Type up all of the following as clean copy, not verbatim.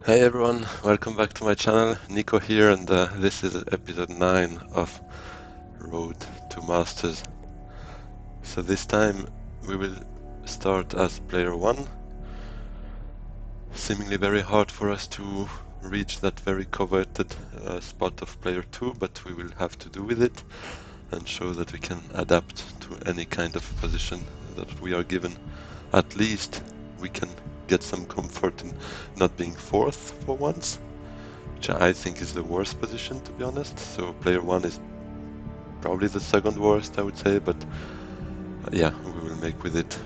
Hey everyone, welcome back to my channel. Nico here, and this is episode 9 of Road to Masters. So this time we will start as player 1. Seemingly very hard for us to reach that very coveted spot of player 2, but we will have to do with it and show that we can adapt to any kind of position that we are given. At least we can get some comfort in not being fourth for once, which I think is the worst position, to be honest. So player 1 is probably the second worst, I would say, but yeah, we will make with it.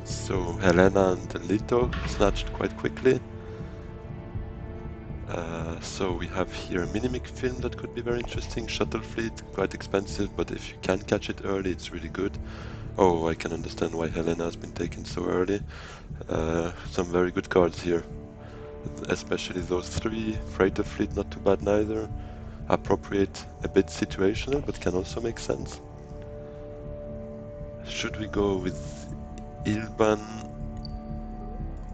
So Helena and Lito snatched quite quickly. So we have here a Minimic film that could be very interesting. Shuttle fleet, quite expensive, but if you can catch it early, it's really good. Oh, I can understand why Helena has been taken so early. Some very good cards here, especially those three. Freighter fleet, not too bad neither. Appropriate, a bit situational, but can also make sense. Should we go with Ilban,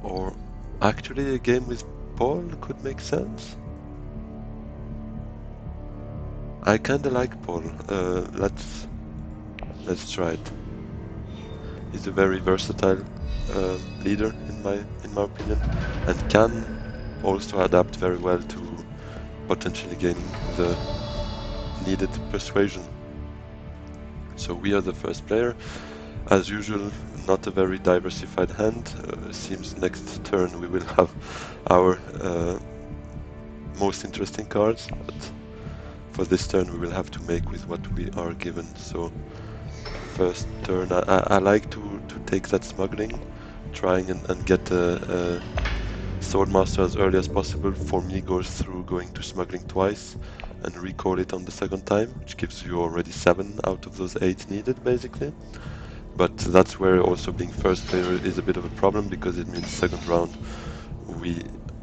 or actually a game with Paul could make sense? I kinda like Paul. Let's try it. He's a very versatile leader in my opinion, and can also adapt very well to potentially gaining the needed persuasion. So we are the first player. As usual, not a very diversified hand. Seems next turn we will have our most interesting cards, but for this turn we will have to make with what we are given. So first turn, I like to take that smuggling, trying and get a Swordmaster as early as possible. For me, goes through going to smuggling twice and recall it on the second time, which gives you already 7 out of those 8 needed, basically. But that's where also being first player is a bit of a problem, because it means second round we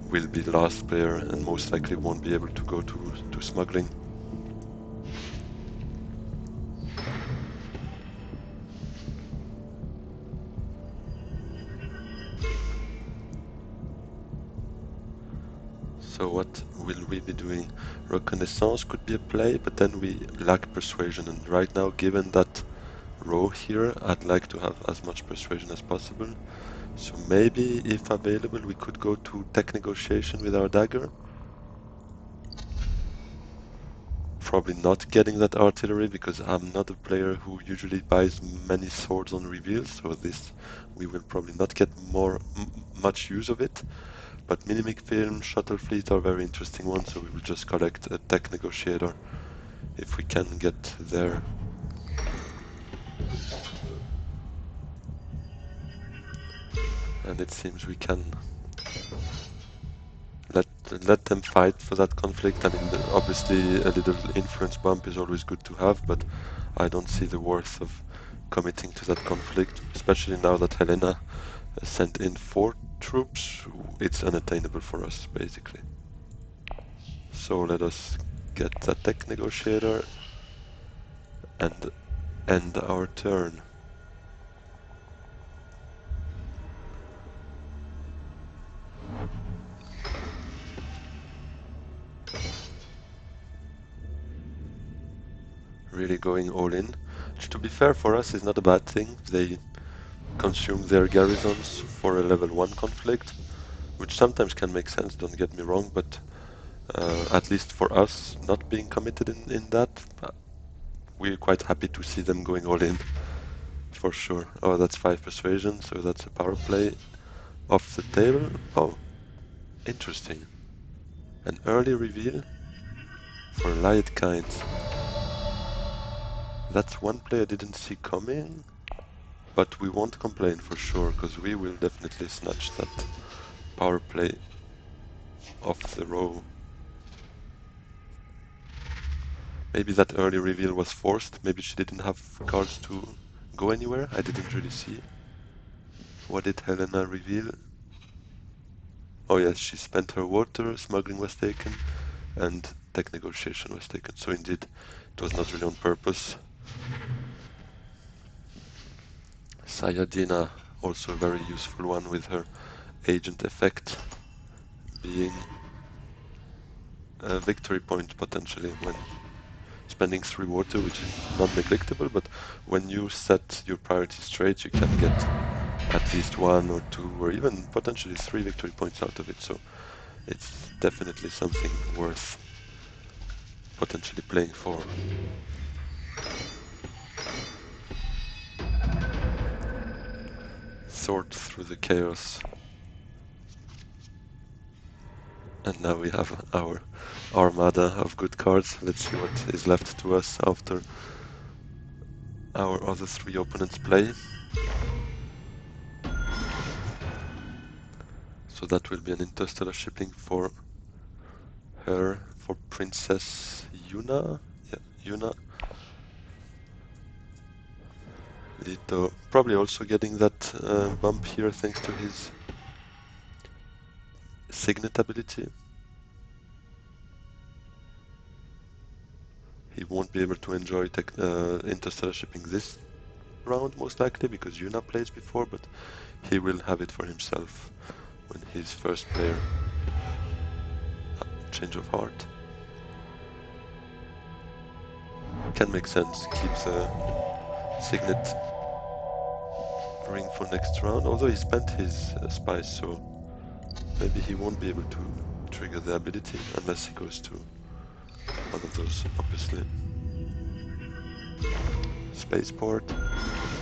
will be last player and most likely won't be able to go to smuggling. So what will we be doing? Reconnaissance could be a play, but then we lack persuasion, and right now, given that row here, I'd like to have as much persuasion as possible. So maybe, if available, we could go to tech negotiation with our dagger. Probably not getting that artillery, because I'm not a player who usually buys many swords on reveal, so this we will probably not get much use of it. But Minimic Film, Shuttle Fleet are very interesting ones, so we will just collect a tech negotiator if we can get there. And it seems we can. Let, let them fight for that conflict. I mean, obviously a little influence bump is always good to have, but I don't see the worth of committing to that conflict, especially now that Helena sent in 4 troops. It's unattainable for us, basically. So let us get that tech negotiator and end our turn. Really going all in, which, to be fair, for us is not a bad thing. They consume their garrisons for a level 1 conflict, which sometimes can make sense, don't get me wrong, but at least for us, not being committed in that, we're quite happy to see them going all in, for sure. Oh, that's 5 persuasion, so that's a power play off the table. Oh, interesting. An early reveal for Light Kinds. That's one play I didn't see coming, but we won't complain for sure, because we will definitely snatch that power play off the row. Maybe that early reveal was forced. Maybe she didn't have cards to go anywhere. I didn't really see. What did Helena reveal? Oh yes, she spent her water, smuggling was taken, and tech negotiation was taken. So indeed, it was not really on purpose. Sayadina, also a very useful one with her agent effect. being a victory point potentially when spending 3 water, which is non-neglectable, but when you set your priority straight, you can get at least 1 or 2 or even potentially 3 victory points out of it, so it's definitely something worth potentially playing for. Sort through the chaos. And now we have our armada of good cards. Let's see what is left to us after our other 3 opponents play. So that will be an interstellar shipping for her, for Princess Yuna. Yeah, Yuna. Lito probably also getting that bump here thanks to his Signet ability. He won't be able to enjoy interstellar shipping this round most likely because Yuna plays before, but he will have it for himself when his first player change of heart. Can make sense, keep the Signet ring for next round, although he spent his spice, so maybe he won't be able to trigger the ability unless he goes to one of those, obviously. Spaceport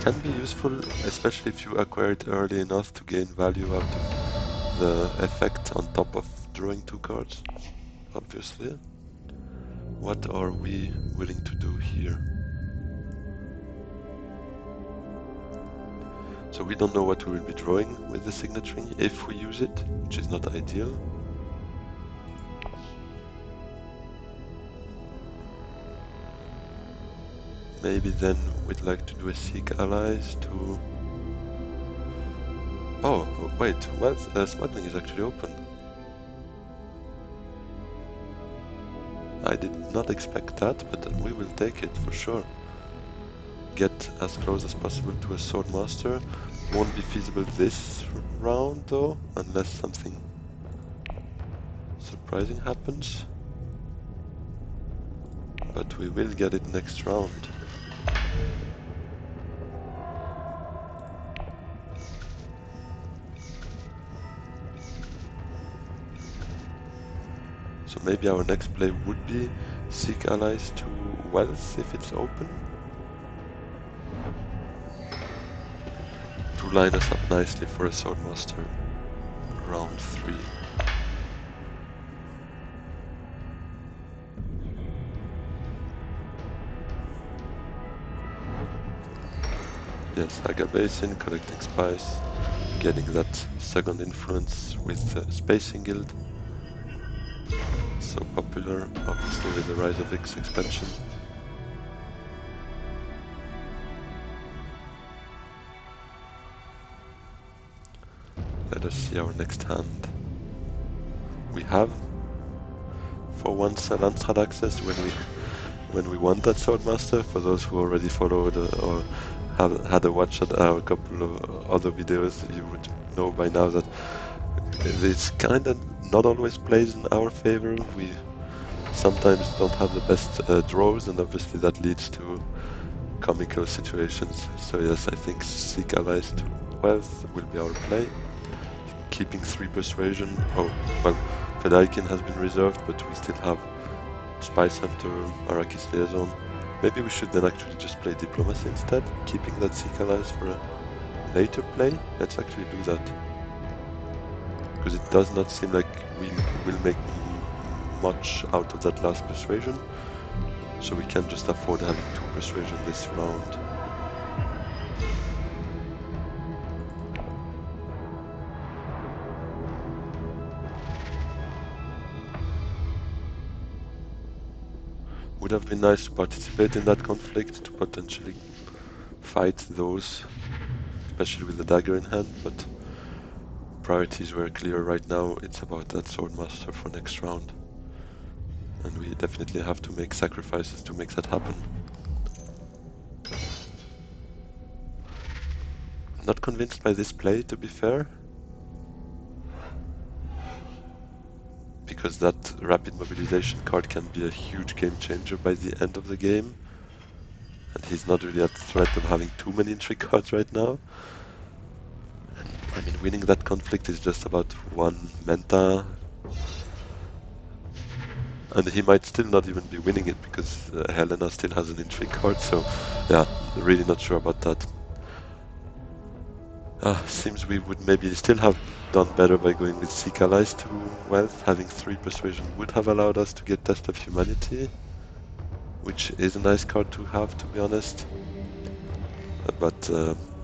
can be useful, especially if you acquire it early enough to gain value out of the effect on top of drawing 2 cards, obviously. What are we willing to do here? So we don't know what we will be drawing with the Signet ring if we use it, which is not ideal. Maybe then we'd like to do a Seek Allies to... Oh, wait, what? Smuggling is actually open. I did not expect that, but we will take it for sure. Get as close as possible to a Swordmaster. Won't be feasible this round though, unless something surprising happens. But we will get it next round. So maybe our next play would be Seek Allies to Wealth if it's open. To line us up nicely for a Swordmaster round 3. Yes, Agabasin, collecting spice, getting that second influence with Spacing Guild. So popular, obviously, with the Rise of X expansion. Let us see our next hand. We have, for once, a Landstrad access when we want that Swordmaster. For those who already followed or had a watch at our couple of other videos, you would know by now that it's kind of not always plays in our favor. We sometimes don't have the best draws, and obviously that leads to comical situations. So yes, I think Seek Allies to Wealth will be our play. Keeping 3 Persuasion. Oh, well, Fedaykin has been reserved, but we still have Spice Hunter, Arrakis Liaison. Maybe we should then actually just play Diplomacy instead, keeping that Seek Allies for a later play. Let's actually do that. Because it does not seem like we will make much out of that last Persuasion. So we can just afford having 2 Persuasion this round. Would have been nice to participate in that conflict, to potentially fight those, especially with the dagger in hand, but priorities were clear right now. It's about that Swordmaster for next round. And we definitely have to make sacrifices to make that happen. Not convinced by this play, to be fair. because that rapid mobilization card can be a huge game changer by the end of the game. And he's not really at threat of having too many intrigue cards right now. And, I mean, winning that conflict is just about 1 menta. And he might still not even be winning it because Helena still has an intrigue card, so yeah, really not sure about that. Seems we would maybe still have done better by going with Seek Allies to Wealth. Having 3 Persuasion would have allowed us to get Test of Humanity, which is a nice card to have, to be honest. But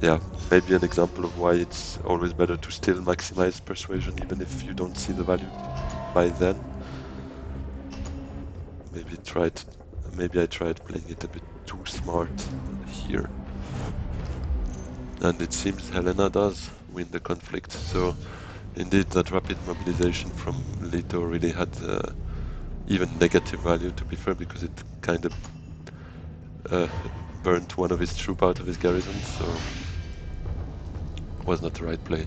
yeah, maybe an example of why it's always better to still maximize Persuasion even if you don't see the value by then. Maybe I tried playing it a bit too smart here. And it seems Helena does win the conflict. So indeed, that rapid mobilization from Leto really had even negative value, to be fair, because it kind of burnt one of his troops out of his garrison, so was not the right play.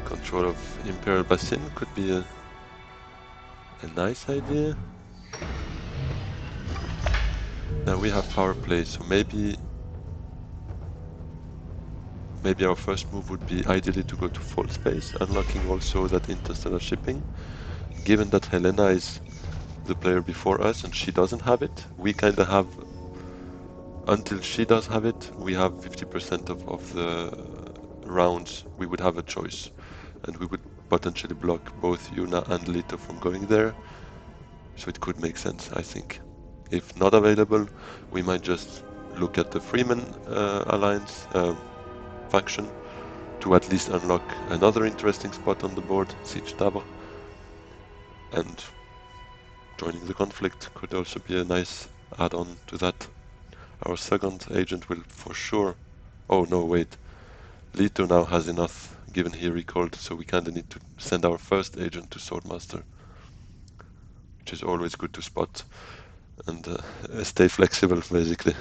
Control of Imperial Basin could be a nice idea. Now we have power play, so maybe our first move would be ideally to go to full space, unlocking also that interstellar shipping. Given that Helena is the player before us and she doesn't have it, we kind of have, until she does have it, we have 50% of the rounds we would have a choice, and we would potentially block both Yuna and Leto from going there, so it could make sense, I think. If not available, we might just look at the Freeman Alliance faction to at least unlock another interesting spot on the board, Siege Tower, and joining the conflict could also be a nice add-on to that. Our second agent will for sure... Oh no, wait. Leto now has enough, given he recalled, so we kinda need to send our first agent to Swordmaster, which is always good to spot and stay flexible, basically.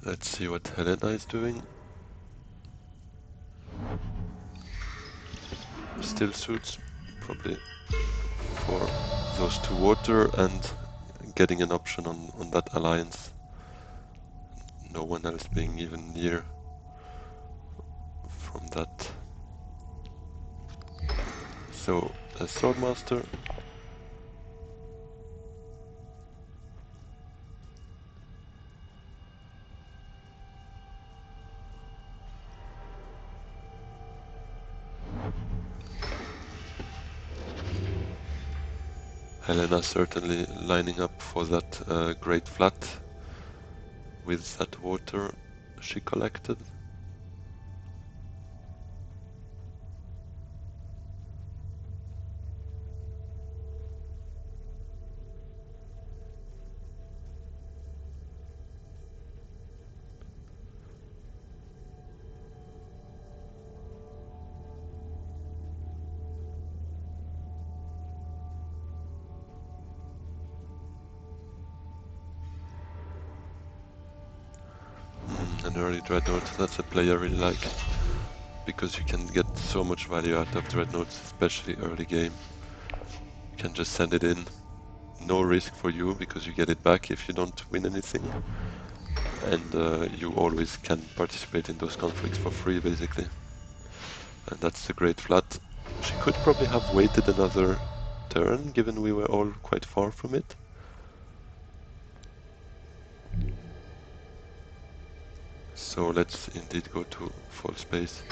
Let's see what Helena is doing. Still suits, probably for those 2 water and getting an option on that alliance. No one else being even near from that. So, a Swordmaster. Helena certainly lining up for that great flat with that water she collected. An early Dreadnought, that's a play I really like, because you can get so much value out of Dreadnoughts, especially early game. You can just send it in, no risk for you, because you get it back if you don't win anything, and you always can participate in those conflicts for free, basically. And that's the great flat. She could probably have waited another turn, given we were all quite far from it. So let's indeed go to full space,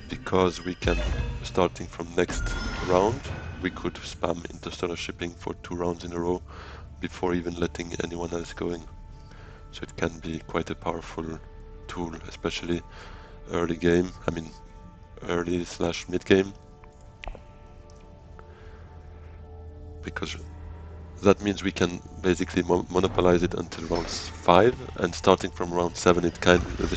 because we can, starting from next round, we could spam interstellar shipping for 2 rounds in a row before even letting anyone else going. So it can be quite a powerful tool, especially early game, I mean early/mid game. because that means we can basically monopolize it until round 5, and starting from round 7, the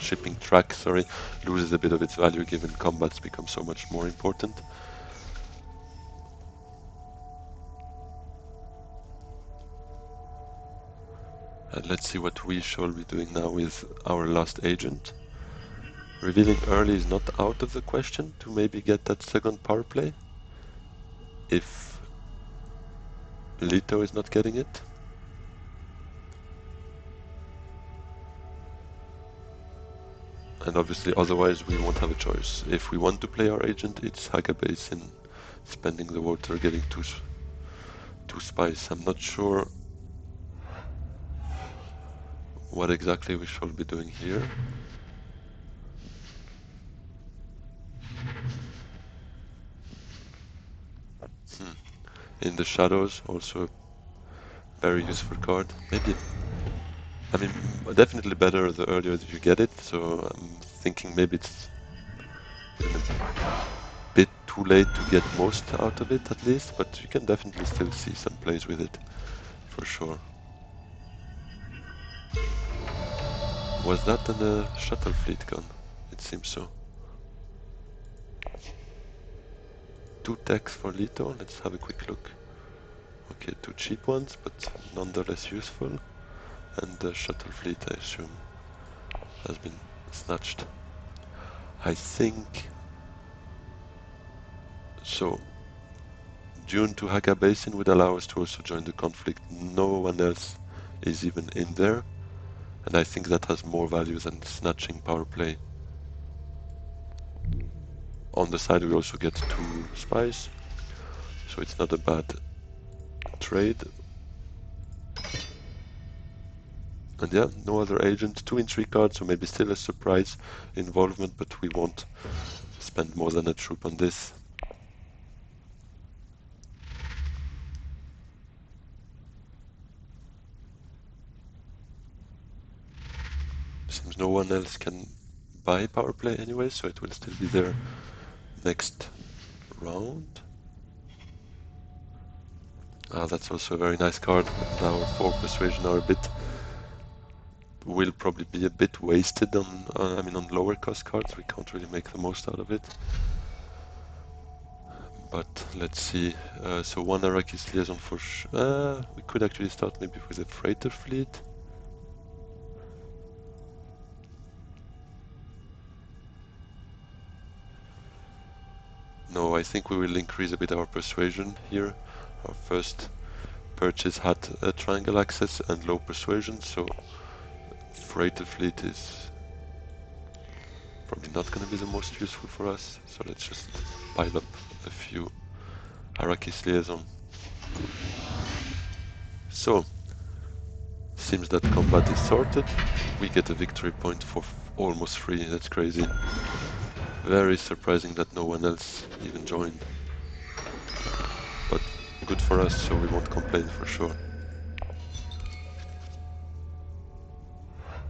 shipping track, sorry, loses a bit of its value given combats become so much more important. And let's see what we shall be doing now with our last agent. Revealing early is not out of the question to maybe get that second power play if Leto is not getting it. And obviously otherwise we won't have a choice. If we want to play our agent, it's Haga Basin, spending the water, getting two spice. I'm not sure what exactly we shall be doing here. In the shadows, also a very useful card. Maybe, I mean, definitely better the earlier that you get it, so I'm thinking maybe it's a bit too late to get most out of it at least, but you can definitely still see some plays with it, for sure. Was that a shuttle fleet gun? It seems so. 2 techs for Leto, let's have a quick look. Okay, 2 cheap ones, but nonetheless useful. And the shuttle fleet, I assume, has been snatched. I think... So, Dune to Haga Basin would allow us to also join the conflict. No one else is even in there. And I think that has more value than snatching power play. On the side we also get 2 spies, so it's not a bad trade. And yeah, no other agent, 2 intrigue cards, so maybe still a surprise involvement, but we won't spend more than a troop on this. Seems no one else can buy power play anyway, so it will still be there next round. Ah, that's also a very nice card. And our 4 persuasion are will probably be a bit wasted on, on lower cost cards. We can't really make the most out of it. But let's see. So 1 Arrakis liaison for we could actually start maybe with a freighter fleet. No, I think we will increase a bit our persuasion here. Our first purchase had a triangle access and low persuasion, so freighter fleet is probably not going to be the most useful for us. So let's just pile up a few Arrakis liaison. So, seems that combat is sorted. We get a victory point for almost free. That's crazy. Very surprising that no one else even joined. But good for us, so we won't complain for sure.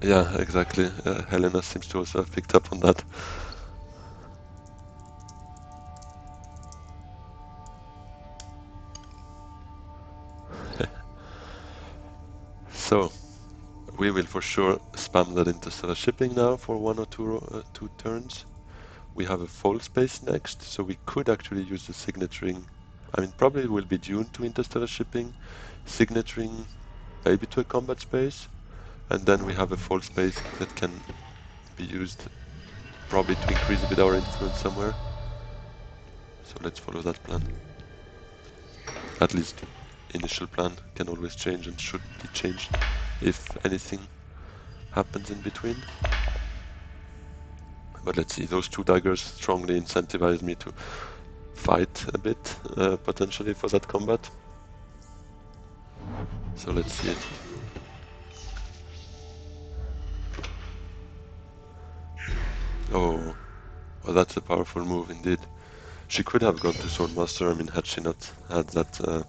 Yeah, exactly. Helena seems to also have picked up on that. So, we will for sure spam that interstellar shipping now for 1 or 2 turns. We have a fall space next, so we could actually use the signaturing. I mean, probably it will be Dune to interstellar shipping, signaturing maybe to a combat space, and then we have a fall space that can be used probably to increase a bit our influence somewhere. So let's follow that plan. At least initial plan can always change and should be changed if anything happens in between. But let's see, those 2 daggers strongly incentivize me to fight a bit, potentially, for that combat. So let's see it. Oh, well, that's a powerful move indeed. She could have gone to Swordmaster. I mean, had she not had that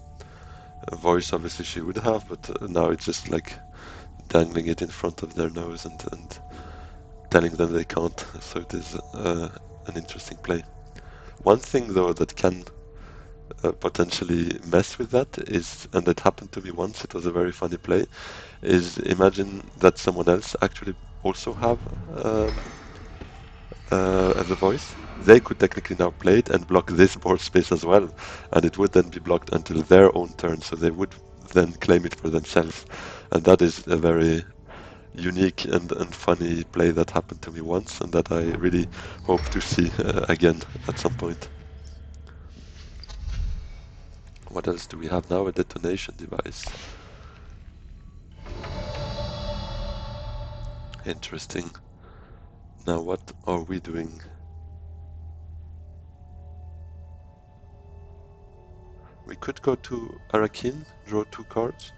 voice, obviously she would have, but now it's just like dangling it in front of their nose and telling them they can't. So it is an interesting play. One thing though that can potentially mess with that is, and it happened to me once, it was a very funny play, is imagine that someone else actually also have as a voice. They could technically now play it and block this board space as well, and it would then be blocked until their own turn, so they would then claim it for themselves. And that is a very unique and funny play that happened to me once, and that I really hope to see again at some point. What else do we have now? A detonation device. Interesting. Now what are we doing? We could go to Arakin, draw 2 cards,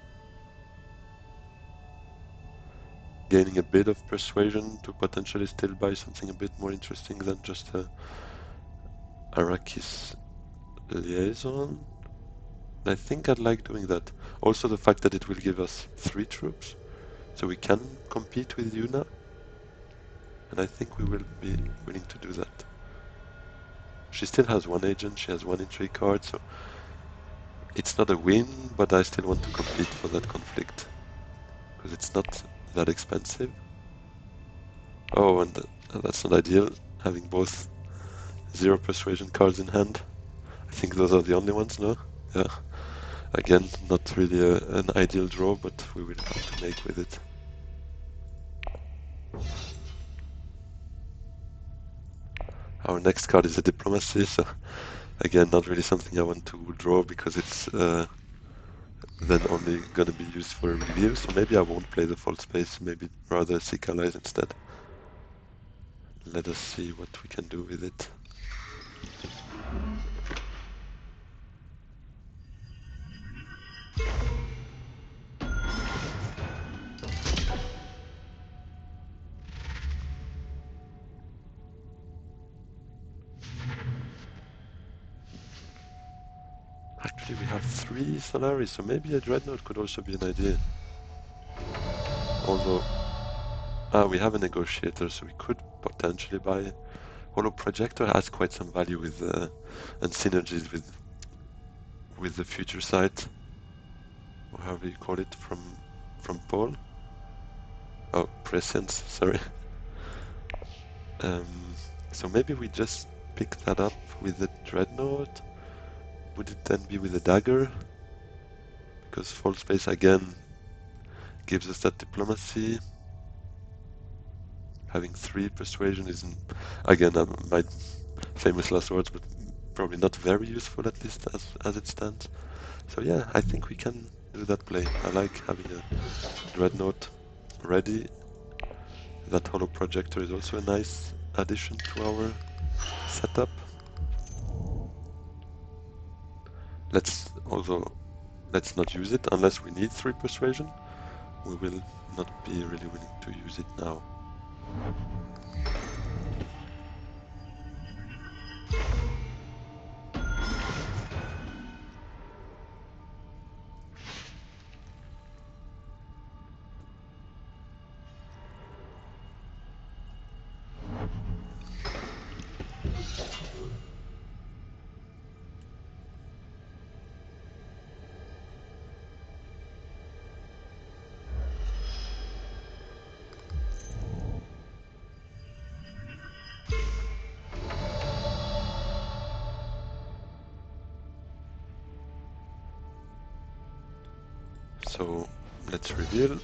gaining a bit of persuasion to potentially still buy something a bit more interesting than just a Arrakis liaison. I think I'd like doing that. Also the fact that it will give us 3 troops, so we can compete with Yuna, and I think we will be willing to do that. She still has 1 agent, she has 1 intrigue card, so it's not a win, but I still want to compete for that conflict, because it's not that expensive. Oh, and that's not ideal, having both 0 persuasion cards in hand. I think those are the only ones, no? Yeah. Again, not really an ideal draw, but we will have to make with it. Our next card is a diplomacy, so again, not really something I want to draw because it's then only gonna be used for a reveal, so maybe I won't play the false space, maybe rather seek allies instead. Let us see what we can do with it. Actually, we have 3 Solaris, so maybe a Dreadnought could also be an idea. Although, we have a negotiator, so we could potentially buy. Holo Projector has quite some value with and synergies with the future sight, or however you call it, from Paul. Oh, prescience, sorry. So maybe we just pick that up with the Dreadnought. Would it then be with a dagger? Because false space again gives us that diplomacy. Having 3 persuasion isn't, again, my famous last words, but probably not very useful, at least as it stands. So yeah, I think we can do that play. I like having a Dreadnought ready. That Holo Projector is also a nice addition to our setup. Let's not use it unless we need 3 persuasion. We will not be really willing to use it now. So let's reveal.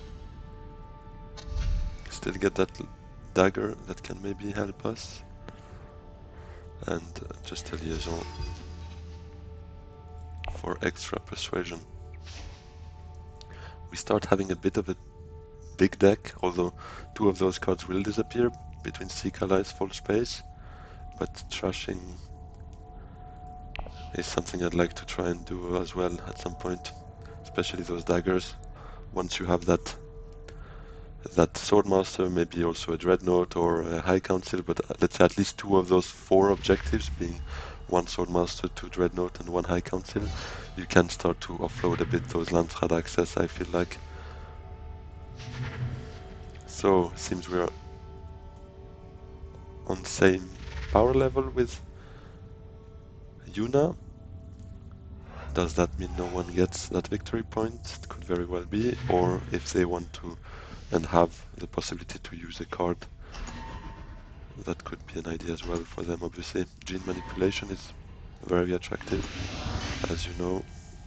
Still get that dagger that can maybe help us. And just a liaison for extra persuasion. We start having a bit of a big deck, although 2 of those cards will disappear between Seek Allies, Full Space, but trashing is something I'd like to try and do as well at some point, especially those daggers. Once you have that Swordmaster, maybe also a Dreadnought or a High Council, but let's say at least 2 of those 4 objectives, being 1 Swordmaster, 2 Dreadnought and 1 High Council, you can start to offload a bit those Landfrad access, I feel like. So, seems we're on the same power level with Yuna. Does that mean no one gets that victory point? It could very well be. Or if they want to and have the possibility to use a card, that could be an idea as well for them, obviously. Gene manipulation is very attractive, as you know,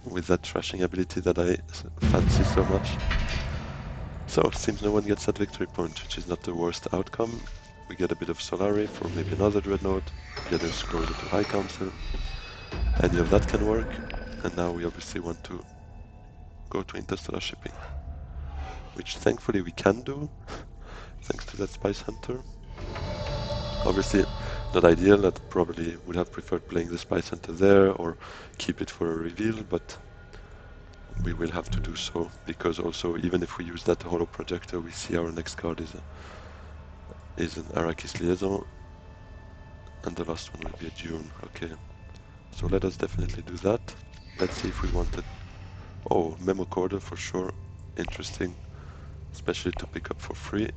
with that trashing ability that I fancy so much. So it seems no one gets that victory point, which is not the worst outcome. We get a bit of Solari for maybe another Dreadnought, get us closer to High Council. Any of that can work. And now we obviously want to go to interstellar shipping, which thankfully we can do, thanks to that Spice Hunter. Obviously not ideal, I probably would have preferred playing the Spice Hunter there or keep it for a reveal, but we will have to do so, because also even if we use that holo projector, we see our next card is an Arrakis Liaison, and the last one will be a Dune. Okay, so let us definitely do that. Let's see if we want it. Oh, Memo Corder for sure, interesting, especially to pick up for free.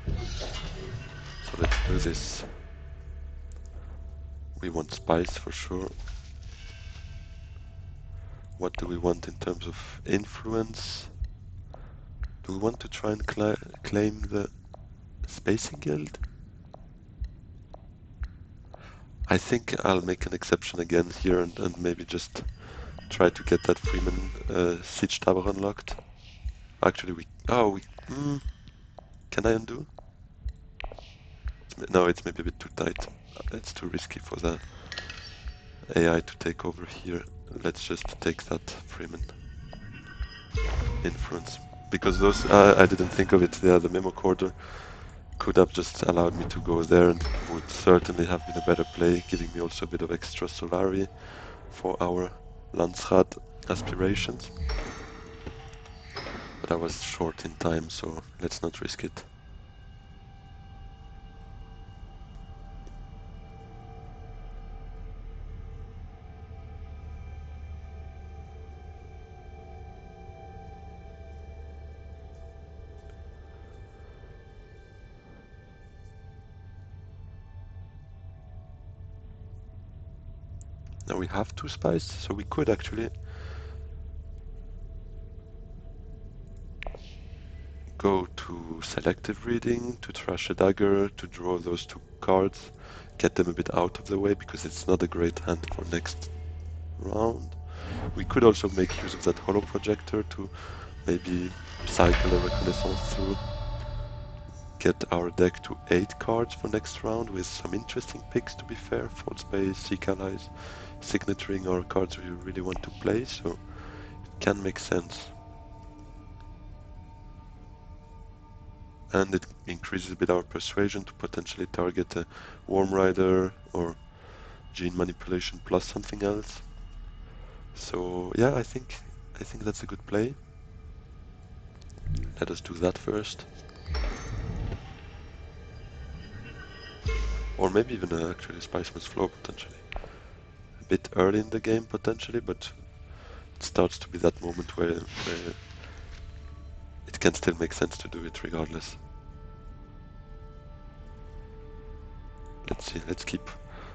So let's do this. We want Spice for sure. What do we want in terms of influence? Do we want to try and claim the Spacing Guild? I think I'll make an exception again here and maybe just try to get that Freeman Siege Tower unlocked. Actually, can I undo? No, it's maybe a bit too tight. It's too risky for the AI to take over here. Let's just take that Freeman influence. Because those, I didn't think of it there, the Memo Corder could have just allowed me to go there, and it would certainly have been a better play, giving me also a bit of extra Solari for our Landsraad aspirations. But I was short in time, so let's not risk it. Now we have 2 spies, so we could actually go to selective reading, to trash a dagger, to draw those 2 cards, get them a bit out of the way, because it's not a great hand for next round. We could also make use of that holo projector to maybe cycle a reconnaissance through, get our deck to 8 cards for next round with some interesting picks, to be fair. Fold Space, Seek Allies, Signaturing are cards we really want to play, so it can make sense. And it increases a bit our persuasion to potentially target a Worm Rider or Gene Manipulation plus something else. So yeah, I think that's a good play. Let us do that first. Or maybe even actually Spiceman's Flow potentially. A bit early in the game potentially, but it starts to be that moment where it can still make sense to do it regardless. Let's see, let's keep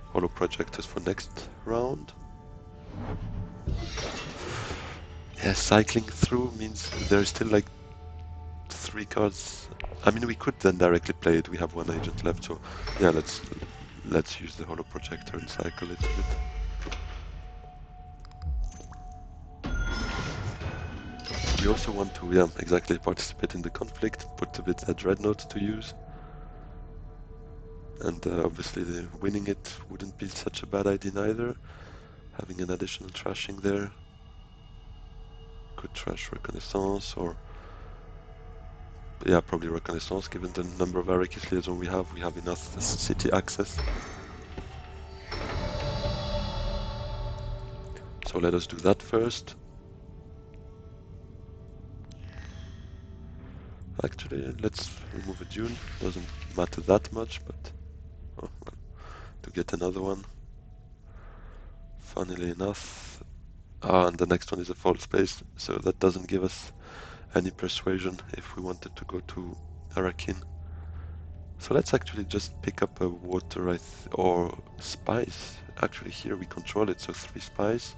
holo projectors for next round. Yeah, cycling through means there's still like 3 cards. I mean, we could then directly play it. We have 1 agent left, so yeah, let's use the holo projector and cycle it a bit. We also want to, yeah, exactly, participate in the conflict, put a bit a dreadnought to use. And obviously winning it wouldn't be such a bad idea either. Having an additional trashing there. Could trash Reconnaissance, or yeah, probably Reconnaissance, given the number of Arrakis liaison we have enough city access. So let us do that first. Actually, let's remove a Dune. Doesn't matter that much, but oh, well, to get another one. Funnily enough. And the next one is a Fold Space, so that doesn't give us any persuasion if we wanted to go to Arakin. So let's actually just pick up a water or spice. Actually here we control it, so 3 spice.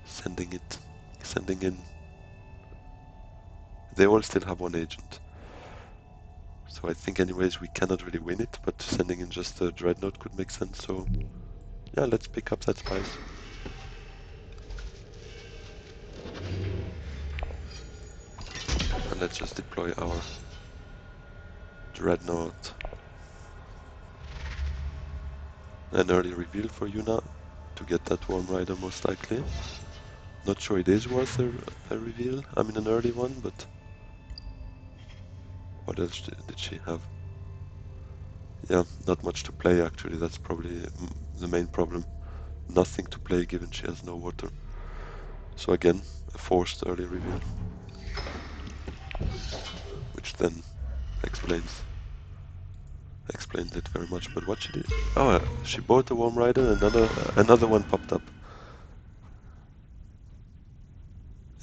Sending in. They all still have 1 agent. So I think anyways we cannot really win it, but sending in just a dreadnought could make sense, so yeah, let's pick up that spice. And let's just deploy our dreadnought. An early reveal for Yuna to get that Worm Rider most likely. Not sure it is worth a reveal, I mean an early one, but what else did she have? Yeah, not much to play actually, that's probably the main problem. Nothing to play given she has no water. So again, a forced early reveal. Which then explains it very much. But what she did? Oh, she bought a Worm Rider and another one popped up.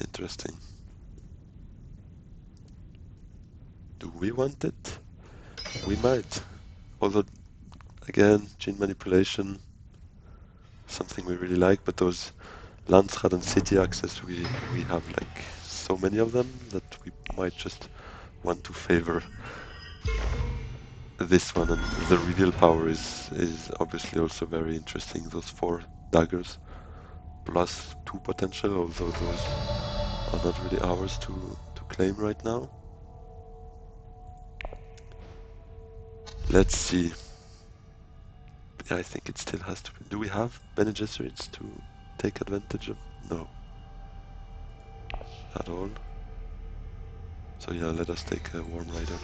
Interesting. Do we want it? We might. Although, again, gene manipulation, something we really like, but those Landsrad and city access, we have like so many of them that we might just want to favor this one. And the reveal power is obviously also very interesting. Those 4 daggers plus 2 potential, although those are not really ours to claim right now. Let's see. Yeah, I think it still has to be. Do we have Bene Gesserits to take advantage of? No. At all. So yeah, let us take a Worm Rider.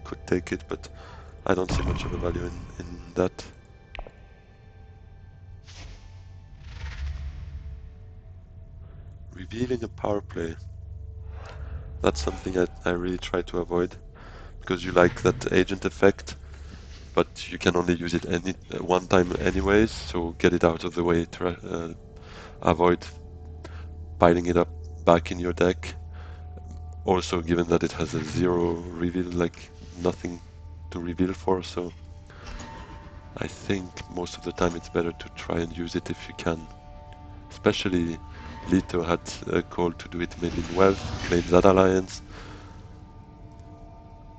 Could take it, but I don't see much of a value in that. Revealing a power play. That's something I really try to avoid, because you like that agent effect, but you can only use it one time anyways, so get it out of the way to avoid piling it up back in your deck. Also, given that it has a 0 reveal, like nothing to reveal for, so I think most of the time it's better to try and use it if you can. Especially Leto had a call to do it maybe in Wealth, claim that alliance.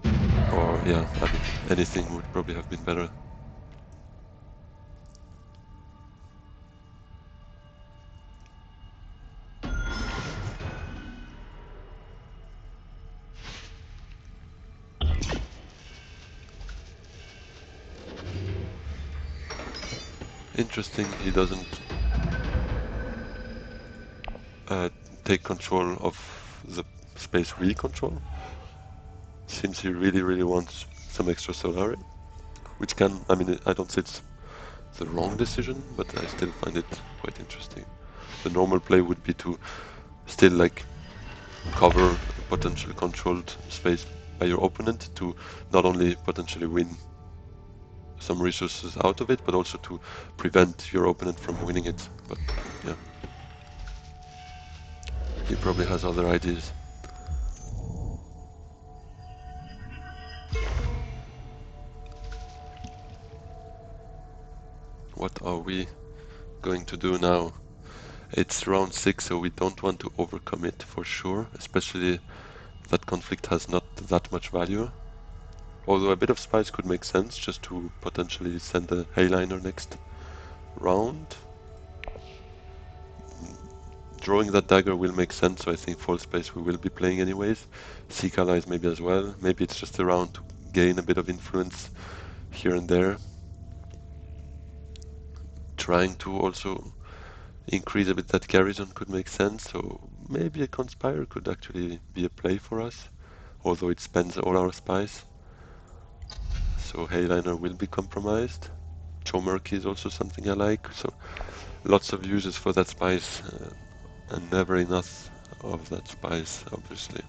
Or yeah, I mean, anything would probably have been better. Interesting, he doesn't take control of the space we control. Seems he really wants some extra Solari, which can, I mean, I don't say it's the wrong decision, but I still find it quite interesting. The normal play would be to still like cover potentially controlled space by your opponent to not only potentially win some resources out of it, but also to prevent your opponent from winning it. But yeah, he probably has other ideas. What are we going to do now? It's round 6, so we don't want to overcommit for sure, especially that conflict has not that much value. Although a bit of spice could make sense, just to potentially send a Hayliner next round. Drawing that dagger will make sense, so I think Fall Space we will be playing anyways. Seek Allies maybe as well. Maybe it's just a round to gain a bit of influence here and there. Trying to also increase a bit that garrison could make sense, so maybe a Conspire could actually be a play for us, although it spends all our spice. So Hayliner will be compromised. Chomerky is also something I like, so lots of uses for that spice, and never enough of that spice, obviously.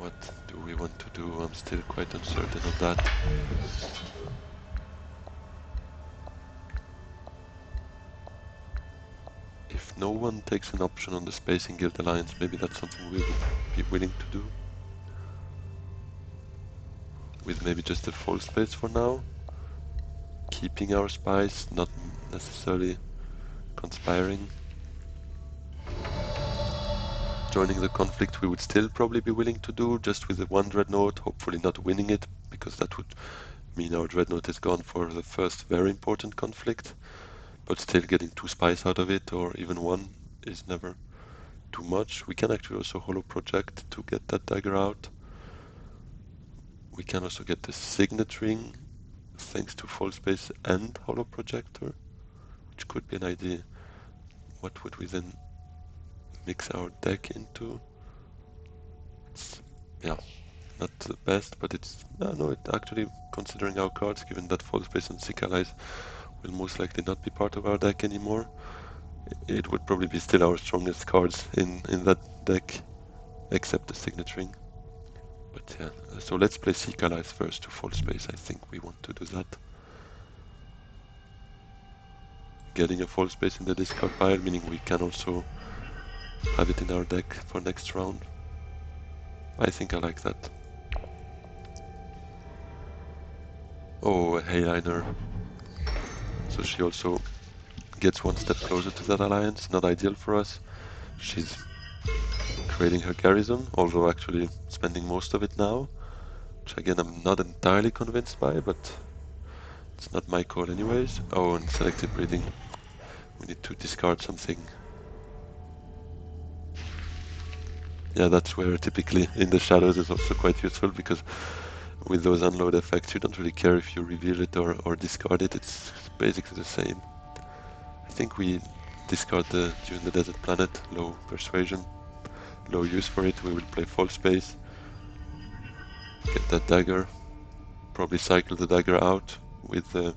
What do we want to do? I'm still quite uncertain of that. If no one takes an option on the Spacing Guild Alliance, maybe that's something we would be willing to do. With maybe just a full space for now. Keeping our spies, not necessarily conspiring. Joining the conflict we would still probably be willing to do, just with the one dreadnought, hopefully not winning it, because that would mean our dreadnought is gone for the first very important conflict. But still getting 2 spies out of it, or even 1, is never too much. We can actually also holo project to get that dagger out. We can also get the signet ring thanks to full space and holo projector, which could be an idea. What would we then mix our deck into? It's, yeah, not the best, but it's no, it actually, considering our cards, given that full space and sick allies will most likely not be part of our deck anymore, it would probably be still our strongest cards in that deck, except the signet ring. But yeah, so let's play Seek Allies first to full space. I think we want to do that. Getting a full space in the discard pile, meaning we can also have it in our deck for next round. I think I like that. Oh, a Hayliner. So she also gets one step closer to that alliance. Not ideal for us. She's creating her garrison, although actually spending most of it now, which again I'm not entirely convinced by, but it's not my call anyways. Oh, and selective breeding. We need to discard something. Yeah, that's where typically in the shadows is also quite useful, because with those unload effects you don't really care if you reveal it or discard it, it's basically the same. I think we discard the Dune the Desert Planet, low persuasion, low use for it. We will play full space, get that dagger, probably cycle the dagger out with the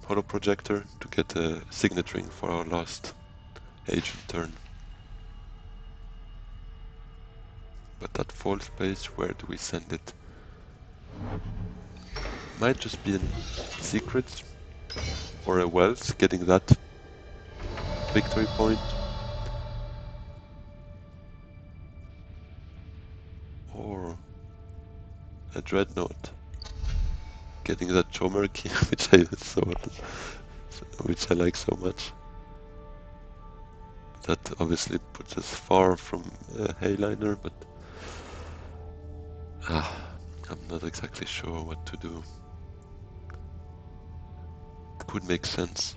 holo projector to get a signet ring for our last agent turn. But that full space, where do we send it? Might just be in secrets or a wealth, getting that victory point. Or a dreadnought, getting that Chomerky, which I like so much. That obviously puts us far from a Hayliner, but I'm not exactly sure what to do. It could make sense,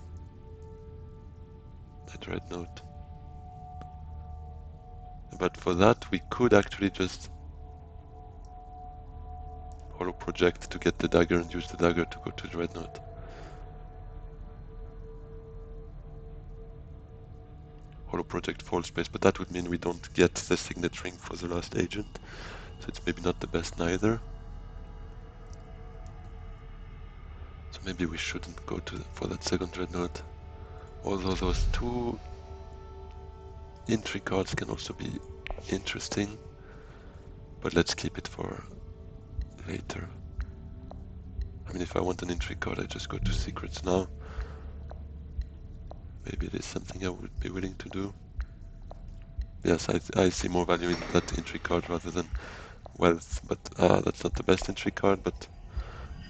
a dreadnought. But for that we could actually just holo project to get the dagger and use the dagger to go to dreadnought. Holo project full space, but that would mean we don't get the signet ring for the last agent, so it's maybe not the best neither. So maybe we shouldn't go for that second dreadnought. Although those 2 entry cards can also be interesting, but let's keep it for later. I mean, if I want an entry card, I just go to secrets now. Maybe it is something I would be willing to do. Yes, I see more value in that entry card rather than wealth, but that's not the best entry card, but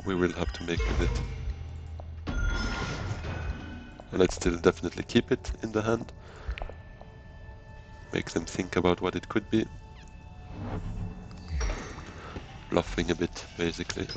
we will have to make with it. And let's still definitely keep it in the hand. Make them think about what it could be. Bluffing a bit, basically.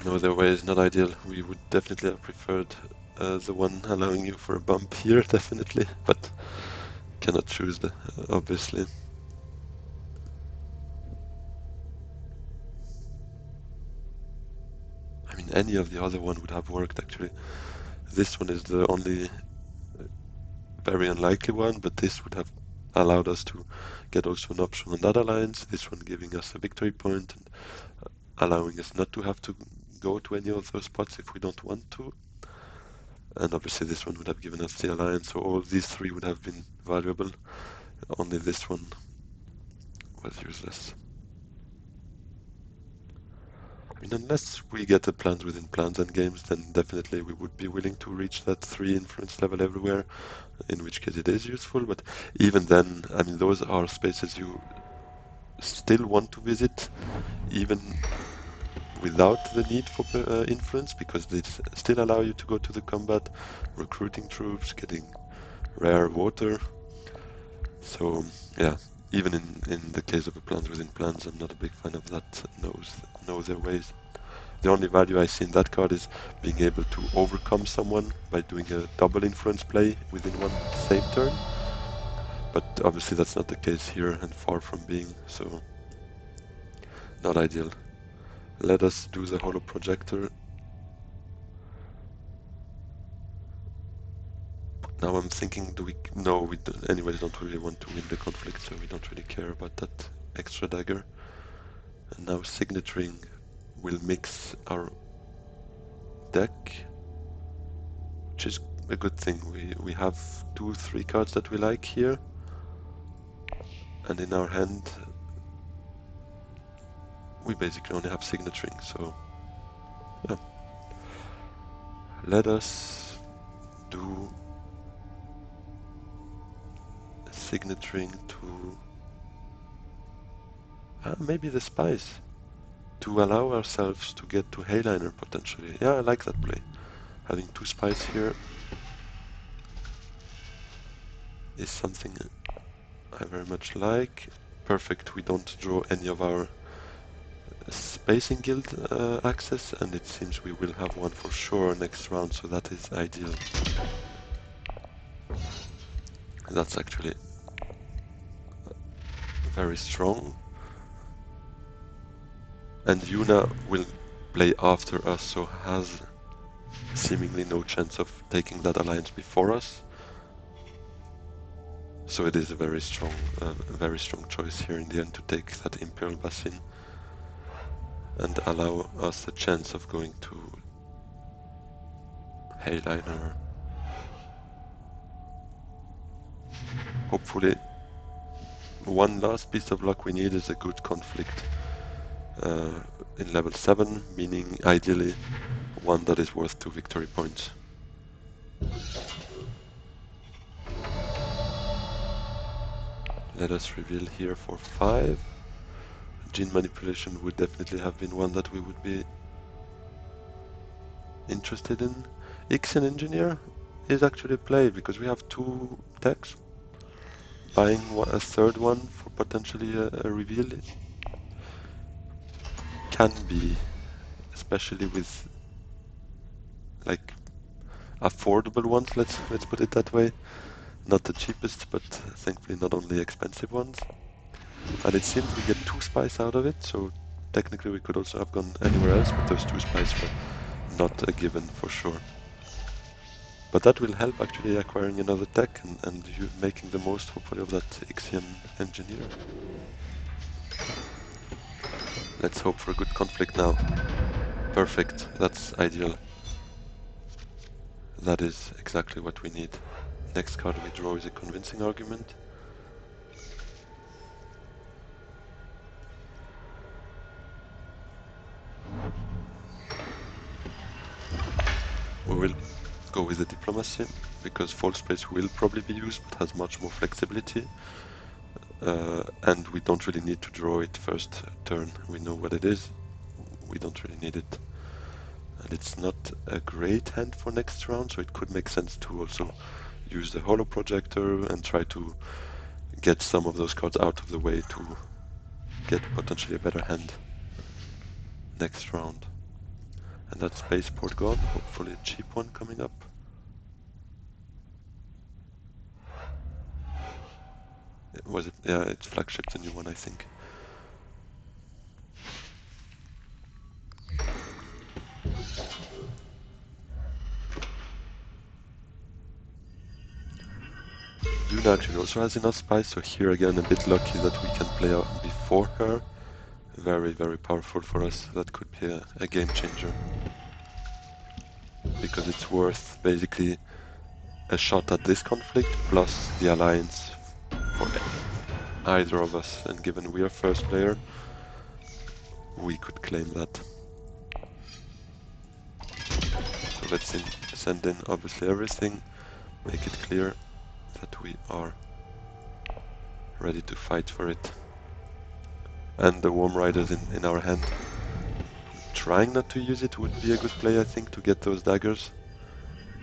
No, the way is not ideal. We would definitely have preferred the one allowing you for a bump here, definitely, but cannot choose obviously. I mean, any of the other one would have worked actually. This one is the only very unlikely one, but this would have allowed us to get also an option on that alliance, this one giving us a victory point and allowing us not to have to go to any of those spots if we don't want to. And obviously this one would have given us the alliance, so all these three would have been valuable. Only this one was useless. I mean, unless we get the plans within plans and games, then definitely we would be willing to reach that 3 influence level everywhere, in which case it is useful. But even then, I mean, those are spaces you still want to visit, even without the need for influence, because they still allow you to go to the combat, recruiting troops, getting rare water. So yeah, even in the case of the plans within plans, I'm not a big fan of that. Know their ways. The only value I see in that card is being able to overcome someone by doing a double influence play within one same turn. But obviously that's not the case here and far from being, so not ideal. Let us do the holo projector. Now I'm thinking, no, we anyways don't really want to win the conflict, so we don't really care about that extra dagger. And now signaturing will mix our deck, which is a good thing. We have 2-3 cards that we like here, and in our hand we basically only have signaturing, so yeah. Let us do signaturing to maybe the spice, to allow ourselves to get to Hayliner potentially. Yeah, I like that play. Having 2 spice here is something I very much like. Perfect, we don't draw any of our Spacing Guild access, and it seems we will have one for sure next round, so that is ideal. That's actually very strong. And Yuna will play after us, so has seemingly no chance of taking that alliance before us. So it is a very strong choice here in the end to take that Imperial Basin and allow us a chance of going to Hayliner. Hopefully, one last piece of luck we need is a good conflict in level 7, meaning ideally one that is worth 2 victory points. Let us reveal here for 5. Gene manipulation would definitely have been one that we would be interested in. Ixion Engineer is actually a play because we have 2 techs. Buying a third one for potentially a reveal can be, especially with like affordable ones, let's put it that way. Not the cheapest, but thankfully not only expensive ones. And it seems we get 2 spice out of it, so technically we could also have gone anywhere else, but those 2 spice were not a given for sure. But that will help actually acquiring another tech and you making the most hopefully of that Ixion Engineer. Let's hope for a good conflict now. Perfect, that's ideal. That is exactly what we need. Next card we draw is a convincing argument. We will go with the diplomacy, because false space will probably be used, but has much more flexibility. And we don't really need to draw it first turn. We know what it is. We don't really need it. And it's not a great hand for next round, so it could make sense to also use the holo projector and try to get some of those cards out of the way to get potentially a better hand next round. And that spaceport gone, hopefully a cheap one coming up. Was it? Yeah, it's flagship, the new one, I think. Dune actually also has enough spice, so here again a bit lucky that we can play out before her. Very, very powerful for us. That could be a game changer. Because it's worth basically a shot at this conflict plus the alliance for either of us. And given we are first player, we could claim that. So let's send in obviously everything. Make it clear that we are ready to fight for it. And the Worm Riders in our hand. Trying not to use it would be a good play, I think, to get those daggers.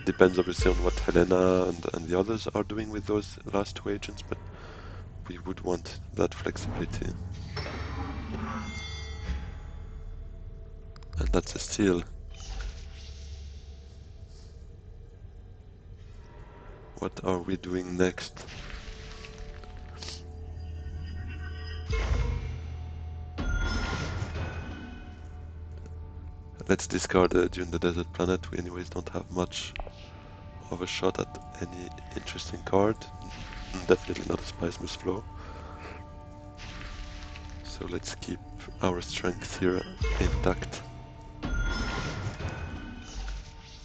Depends obviously on what Helena and the others are doing with those last two agents, but we would want that flexibility. And that's a steal. What are we doing next? Let's discard Dune the Desert Planet. We anyways don't have much of a shot at any interesting card. Definitely not a Spicemus Flow. So let's keep our strength here intact.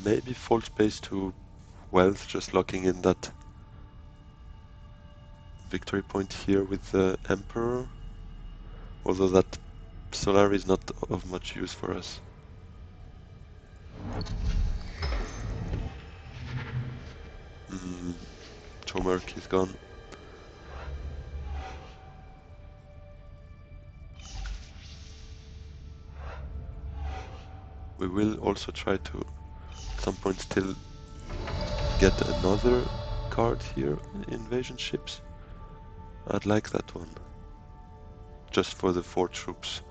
Maybe full space to wealth, just locking in that victory point here with the Emperor. Although that Solar is not of much use for us. Tomerk is gone. We will also try to at some point still get another card here, invasion ships. I'd like that one. Just for the 4 troops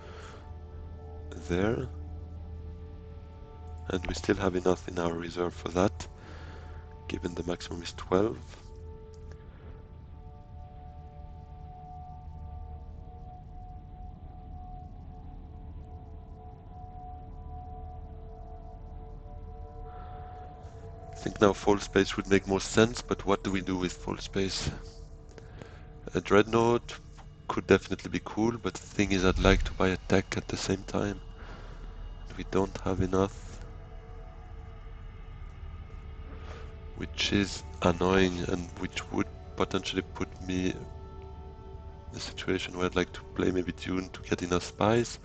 there. And we still have enough in our reserve for that, given the maximum is 12. I think now full space would make more sense, but what do we do with full space? A Dreadnought could definitely be cool, but the thing is I'd like to buy a tech at the same time. We don't have enough. Which is annoying and which would potentially put me in a situation where I'd like to play maybe Dune to get enough spies.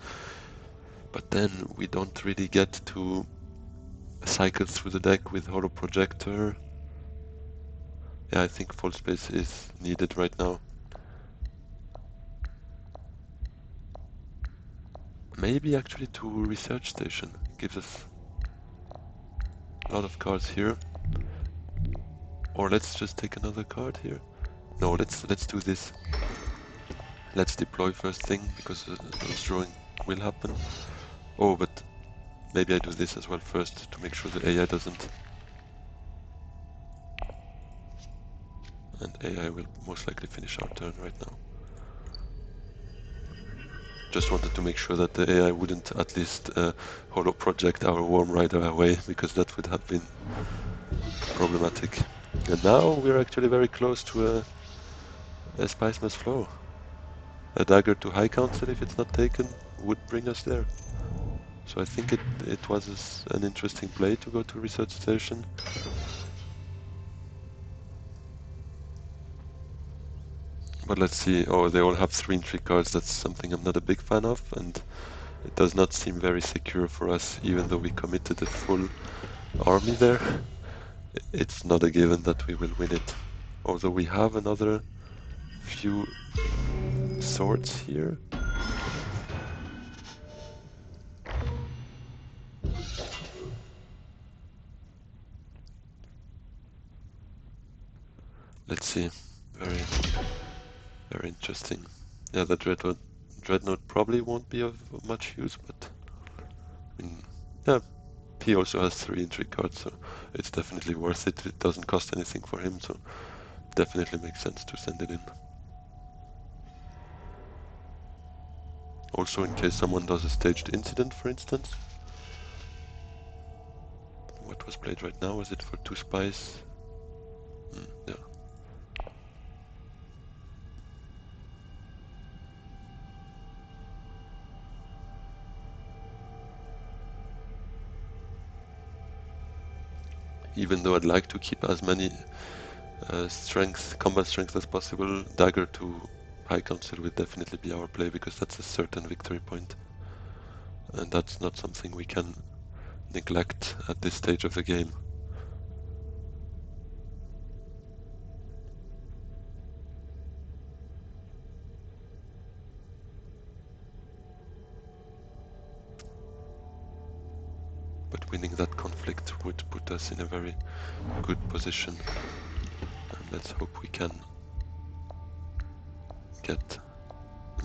But then we don't really get to cycle through the deck with Holo Projector. Yeah, I think full space is needed right now. Maybe actually to Research Station. Gives us a lot of cards here. Or let's just take another card here. No, let's do this. Let's deploy first thing, because those drawing will happen. Oh, but maybe I do this as well first, to make sure the AI doesn't. And AI will most likely finish our turn right now. Just wanted to make sure that the AI wouldn't at least holo project our Worm Rider away, because that would have been problematic. And now we're actually very close to a Spicemas Flow. A dagger to High Council, if it's not taken, would bring us there. So I think it was an interesting play to go to Research Station. But let's see. Oh, they all have 3 entry cards. That's something I'm not a big fan of, and it does not seem very secure for us, even though we committed a full army there. It's not a given that we will win it. Although we have another few swords here. Let's see. Very, very interesting. Yeah, the Dreadnought probably won't be of much use, but I mean, yeah, he also has 3 entry cards, so it's definitely worth it. It doesn't cost anything for him, so definitely makes sense to send it in. Also, in case someone does a staged incident, for instance. What was played right now? Was it for 2 spies? Yeah. even though I'd like to keep as many combat strength as possible, dagger to High Council will definitely be our play, because that's a certain victory point. And that's not something we can neglect at this stage of the game. But winning that conflict would put us in a very good position. And let's hope we can get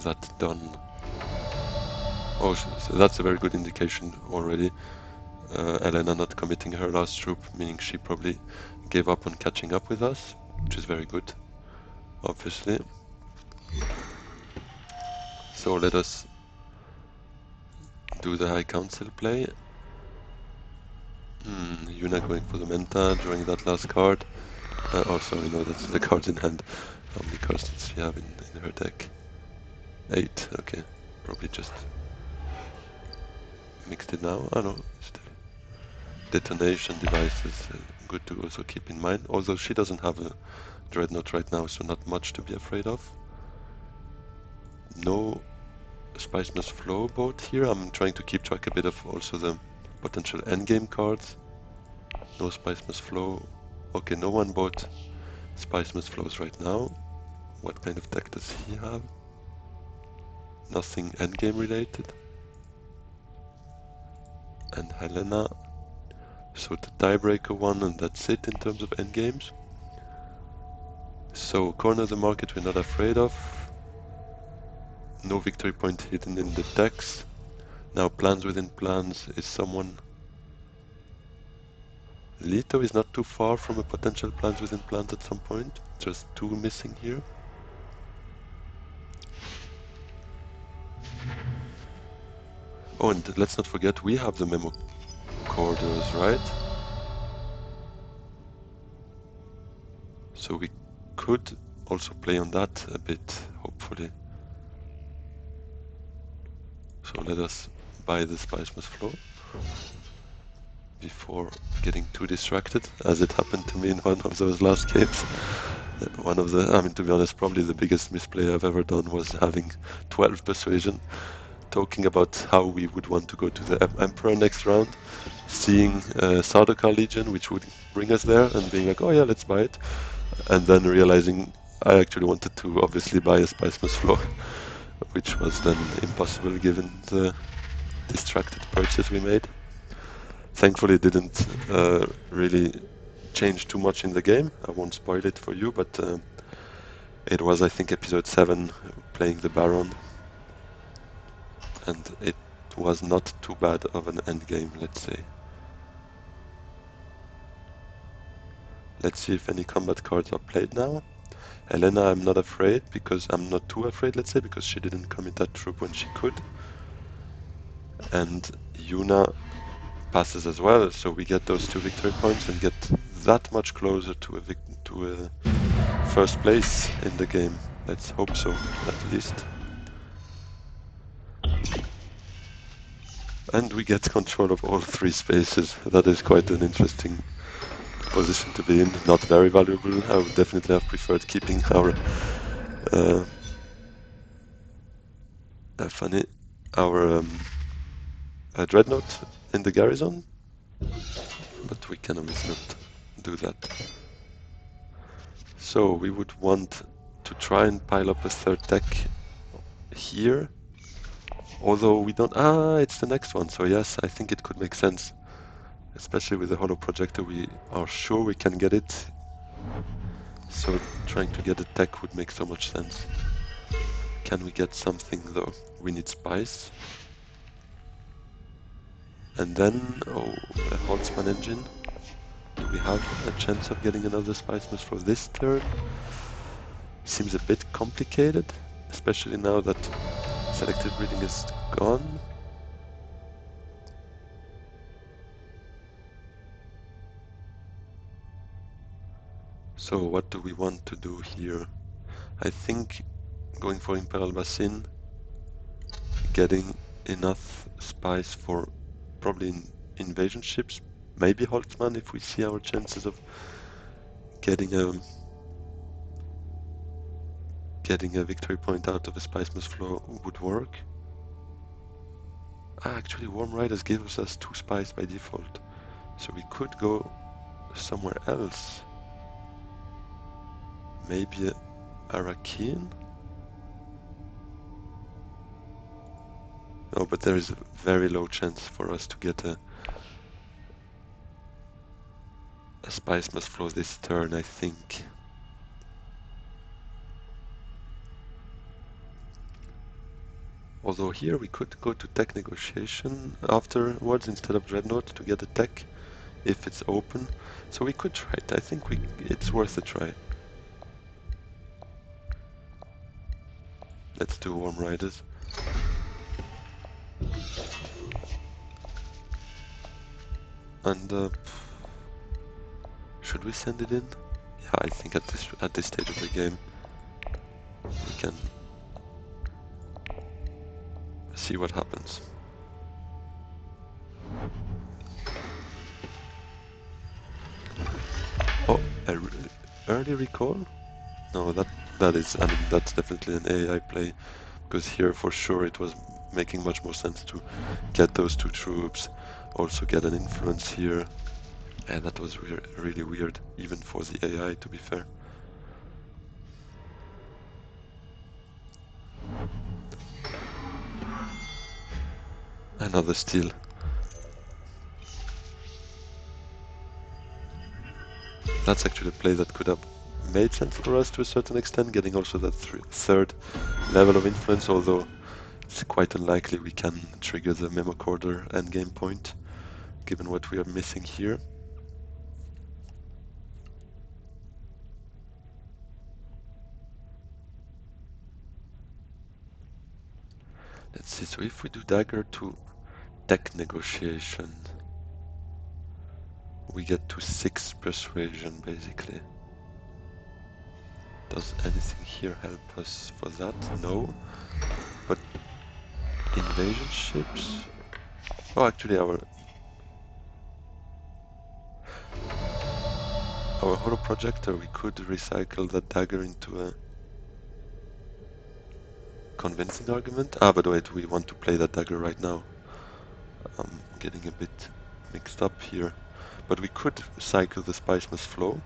that done. Oh, so that's a very good indication already. Elena not committing her last troop, meaning she probably gave up on catching up with us, which is very good, obviously. So let us do the High Council play. Yuna going for the Menta, drawing that last card. Oh, sorry, no, that's the cards in hand. How many cards does she have in her deck? 8, okay. Probably just mixed it now. Oh no, still. Detonation devices, good to also keep in mind. Although she doesn't have a Dreadnought right now, so not much to be afraid of. No Spice Must Flow boat here. I'm trying to keep track a bit of also the potential endgame cards. No Spice Must Flow. Okay, no one bought Spice Must Flows right now. What kind of deck does he have? Nothing endgame related. And Helena. So the tiebreaker one, and that's it in terms of endgames. So corner of the market we're not afraid of. No victory point hidden in the decks. Now plans within plans is someone... Leto is not too far from a potential plans within plans at some point. Just 2 missing here. Oh, and let's not forget we have the memo corridors, right? So we could also play on that a bit, hopefully. So let us buy the Spice Must Flow before getting too distracted, as it happened to me in one of those last games. One of the, I mean, to be honest, probably the biggest misplay I've ever done was having 12 persuasion, talking about how we would want to go to the Emperor next round, seeing Sardaukar Legion, which would bring us there, and being like, oh yeah, let's buy it, and then realizing I actually wanted to obviously buy a Spice Must Flow, which was then impossible given the distracted purchase we made. Thankfully it didn't really change too much in the game. I won't spoil it for you, but it was, I think, episode 7 playing the Baron, and it was not too bad of an endgame, let's say. Let's see if any combat cards are played now. Helena, I'm not afraid, because I'm not too afraid, let's say, because she didn't commit that troop when she could. And Yuna passes as well, so we get those 2 victory points and get that much closer to a first place in the game. Let's hope so, at least. And we get control of all 3 spaces. That is quite an interesting position to be in. Not very valuable. I would definitely have preferred keeping our Dreadnought in the garrison, but we can obviously not do that. So we would want to try and pile up a 3rd deck here, although we don't... it's the next one, so yes, I think it could make sense. Especially with the Holo Projector, we are sure we can get it. So trying to get a tech would make so much sense. Can we get something though? We need Spice. And then, oh, a Holtzman engine. Do we have a chance of getting another Spice Must for this turn? Seems a bit complicated, especially now that selective breeding is gone. So what do we want to do here? I think going for Imperial Basin, getting enough spice for probably invasion ships, maybe Holtzman if we see our chances of getting a victory point out of a Spice Must Flow would work. Actually, Warm Riders gives us 2 spice by default, so we could go somewhere else. Maybe Arakeen? No, but there is a very low chance for us to get a Spice Must Flow this turn, I think. Although here we could go to tech negotiation afterwards instead of Dreadnought to get a tech if it's open. So we could try it. I think it's worth a try. Let's do Warm Riders. And should we send it in? Yeah, I think at this stage of the game we can see what happens. Oh, early recall? No, that is, I mean, that's definitely an AI play, because here for sure it was making much more sense to get those 2 troops, also get an influence here, and that was really weird, even for the AI, to be fair. Another steal. That's actually a play that could have made sense for us to a certain extent, getting also that third level of influence, although it's quite unlikely we can trigger the Memo Corder endgame point, given what we are missing here. Let's see, so if we do dagger to tech negotiation, we get to 6 persuasion, basically. Does anything here help us for that? No. But invasion ships? Oh, actually our holo projector, we could recycle that dagger into a convincing argument. Ah, but wait, we want to play that dagger right now. I'm getting a bit mixed up here. But we could cycle the Spice Must Flow.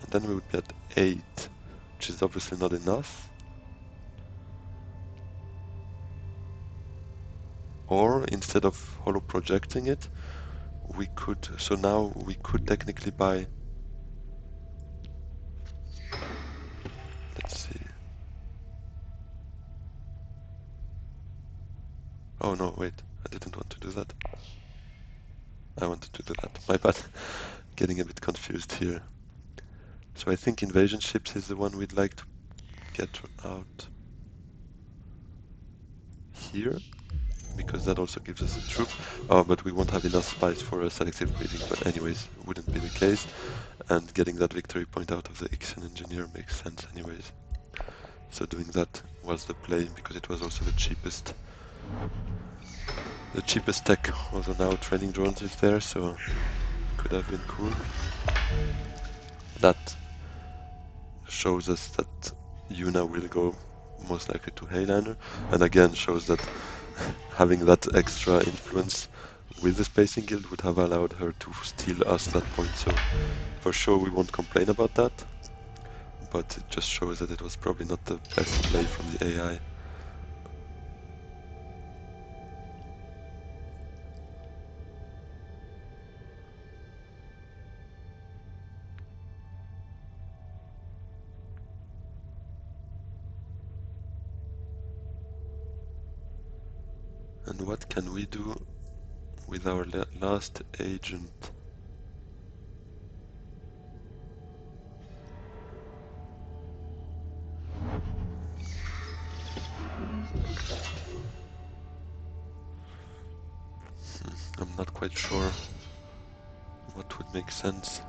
And then we would be at 8, which is obviously not enough. Or instead of holo projecting it, we could, so now we could technically buy, let's see. Oh no, wait, I didn't want to do that. I wanted to do that, my bad. Getting a bit confused here. So I think invasion ships is the one we'd like to get out here, because that also gives us a troop. Oh, but we won't have enough spice for a selective breeding, but anyways, wouldn't be the case. And getting that victory point out of the Ixen engineer makes sense anyways. So doing that was the play, because it was also the cheapest. The cheapest tech, although now training drones is there, so could have been cool. That shows us that Yuna will go most likely to Heyliner, and again shows that having that extra influence with the Spacing Guild would have allowed her to steal us that point, so for sure we won't complain about that, but it just shows that it was probably not the best play from the AI. And what can we do with our last agent? I'm not quite sure what would make sense.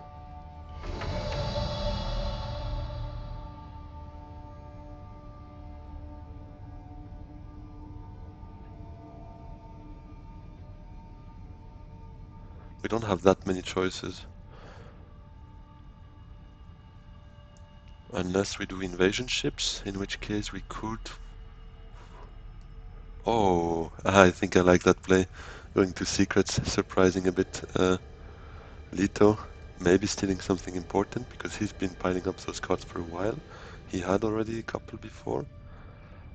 don't have that many choices. Unless we do invasion ships, in which case we could... Oh, I think I like that play. Going to secrets, surprising a bit Leto. Maybe stealing something important, because he's been piling up those cards for a while. He had already a couple before.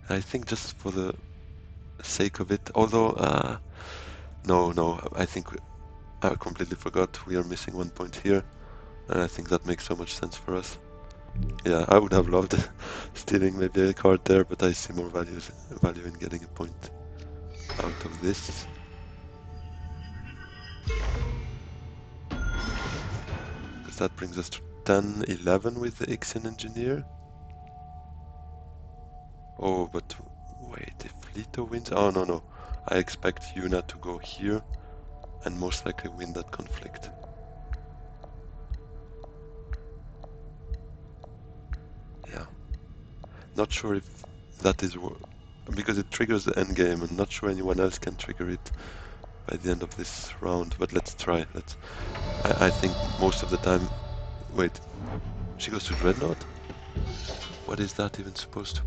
I think just for the sake of it, although... no, I think I completely forgot. We are missing 1 point here, and I think that makes so much sense for us. Yeah, I would have loved stealing maybe a card there, but I see more value in getting a point out of this. Because that brings us to 10, 11 with the Ixion Engineer. Oh, but wait, if Leto wins... Oh, no. I expect Yuna to go here and most likely win that conflict. Yeah. Not sure if that is... Because it triggers the endgame, and not sure anyone else can trigger it by the end of this round, but let's try. I think most of the time... Wait, she goes to Dreadnought? What is that even supposed to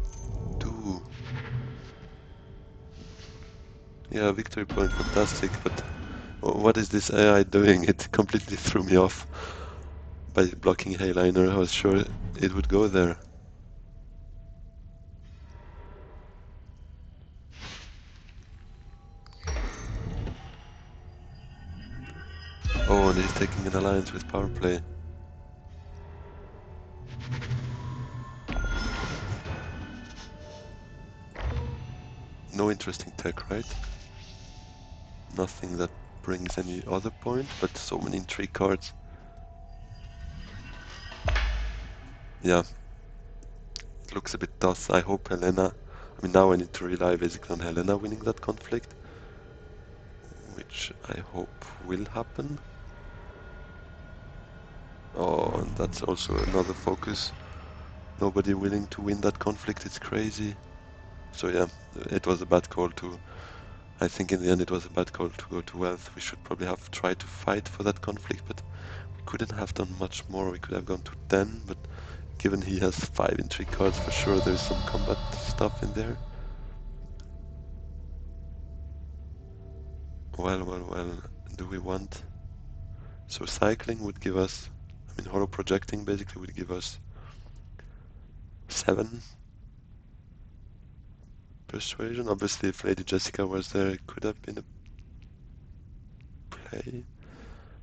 do? Yeah, victory point, fantastic, but what is this AI doing? It completely threw me off by blocking Hayliner. I was sure it would go there. Oh, and he's taking an alliance with power play. No interesting tech, right? Nothing that brings any other point, but so many intrigue cards. Yeah, it looks a bit tough. I hope Helena... I mean, now I need to rely basically on Helena winning that conflict, which I hope will happen. Oh, and that's also another focus. Nobody willing to win that conflict, it's crazy. So yeah, it was a bad call to... I think in the end it was a bad call to go to wealth. We should probably have tried to fight for that conflict, but we couldn't have done much more. We could have gone to 10, but given he has 5 intrigue cards, for sure there's some combat stuff in there. Well, do we want... So cycling would give us... I mean, holo projecting basically would give us 7 persuasion. Obviously, if Lady Jessica was there, it could have been a play.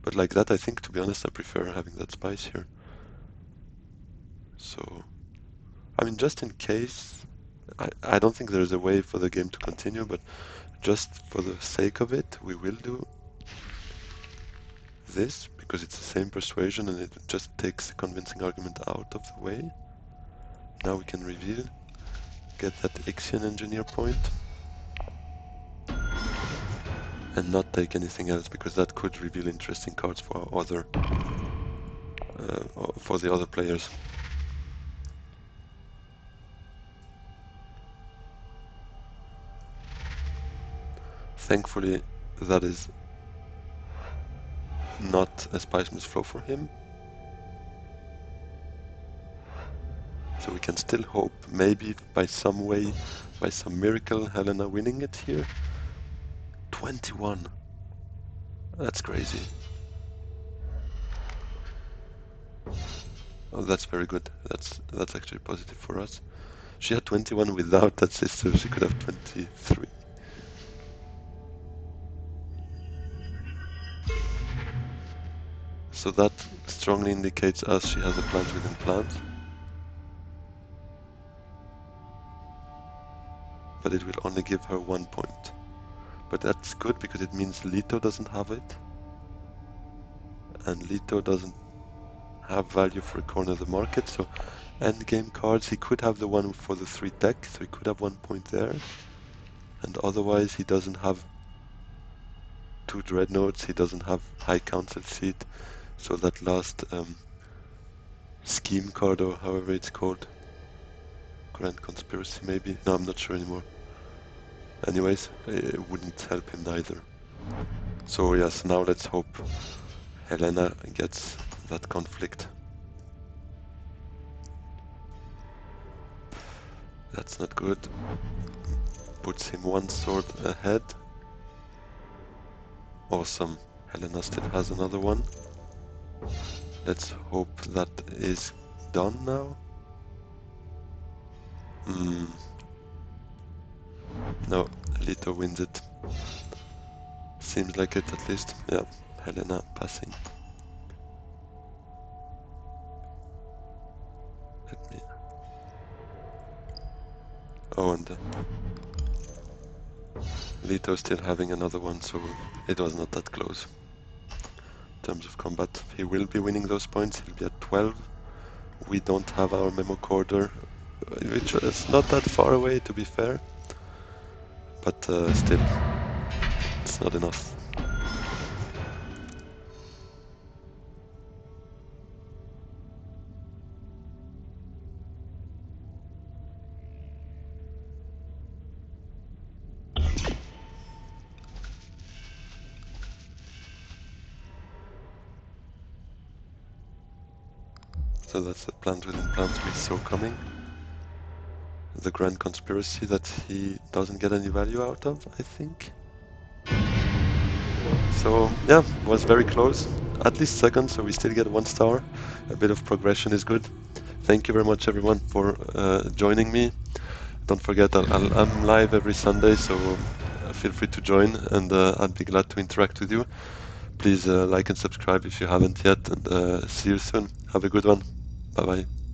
But like that, I think, to be honest, I prefer having that spice here. So, I mean, just in case, I don't think there's a way for the game to continue, but just for the sake of it, we will do this, because it's the same persuasion and it just takes the convincing argument out of the way. Now we can reveal, get that Ixion Engineer point, and not take anything else, because that could reveal interesting cards for for the other players. Thankfully, that is not a Spice Miss flow for him. So we can still hope, maybe by some way, by some miracle, Helena winning it here. 21. That's crazy. Oh, that's very good. That's actually positive for us. She had 21 without that sister. She could have 23. So that strongly indicates us she has a plant within plant. But it will only give her 1 point. But that's good because it means Leto doesn't have it. And Leto doesn't have value for a corner of the market. So endgame cards, he could have the one for the 3 tech. So he could have 1 point there. And otherwise he doesn't have 2 dreadnoughts. He doesn't have high council seat. So that last scheme card, or however it's called, Grand Conspiracy maybe? No, I'm not sure anymore. Anyways, it wouldn't help him neither. So yes, now let's hope Helena gets that conflict. That's not good. Puts him one sword ahead. Awesome. Helena still has another one. Let's hope that is done now. No, Lito wins it. Seems like it at least. Yeah, Helena passing. Let me... Oh, and Lito still having another one, so it was not that close. In terms of combat, he will be winning those points. He'll be at 12. We don't have our memo corder, which is not that far away, to be fair. But still, it's not enough. So that's the plant within plants we saw coming. The grand conspiracy that he doesn't get any value out of, I think. So yeah, was very close. At least second, so we still get 1 star. A bit of progression is good. Thank you very much, everyone, for joining me. Don't forget, I'm live every Sunday, so feel free to join, and I'd be glad to interact with you. Please like and subscribe if you haven't yet, and see you soon. Have a good one. Bye bye.